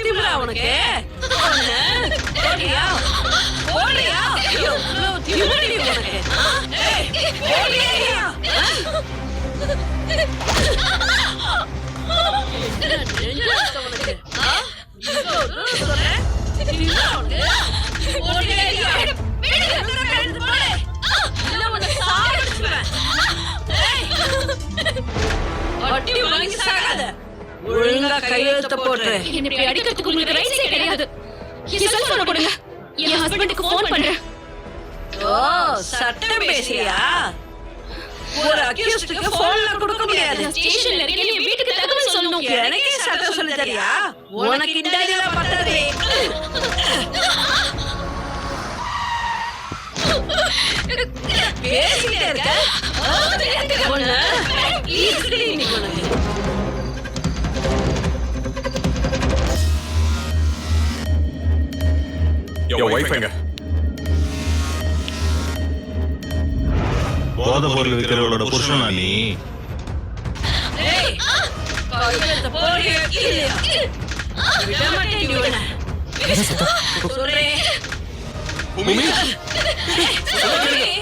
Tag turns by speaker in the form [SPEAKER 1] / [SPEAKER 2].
[SPEAKER 1] திமிரா உனக்கு? ஓடியா? ஓடியா? எவ்வளவு திமிரடி உனக்கு? ஏய், ஓடியா? நெஞ்சு உனக்கு? இவ்வளவு சொல்றேன். திமிரா உனக்கு? ஓடியா? இல்ல உன்னை சாவடிச்சுடுவேன். ஏய், அடி வாங்கி சாகாத. ஒழுங்கா கையெழுத்து போட்டு
[SPEAKER 2] என்ன இப்படி அடிக்கிறதுக்கு உங்களுக்கு ரைட்ஸே கிடையாது. என் செல்போனை கொடுங்க. என் ஹஸ்பண்டுக்கு ஃபோன் பண்றேன்.
[SPEAKER 1] ஓ, சட்டம் பேசியா? ஒரு அக்யூஸ்டுக்கு போன்ல கொடுக்க முடியாது.
[SPEAKER 2] ஸ்டேஷன்ல இருக்கேன். என் வீட்டுக்கு தகவல் சொல்லணும்.
[SPEAKER 1] எனக்கே சட்டம் சொல்லி தரியா? உனக்கு இந்த ஐடியா பண்றது. பேசிட்டே இருக்க. ஒண்ணு ஈஸிலி இன்னைக்கு உனக்கு.
[SPEAKER 3] Your wife எங்க?
[SPEAKER 4] போதை பொருள் விற்கிறவளோட புருஷனா நீ?
[SPEAKER 1] ஏய், கையெழுத்து போறியா இல்லையா? விட மாட்டேன் நீ உன்னை. சொல்றேன்.
[SPEAKER 3] பூமி?
[SPEAKER 1] சொல்றேன்.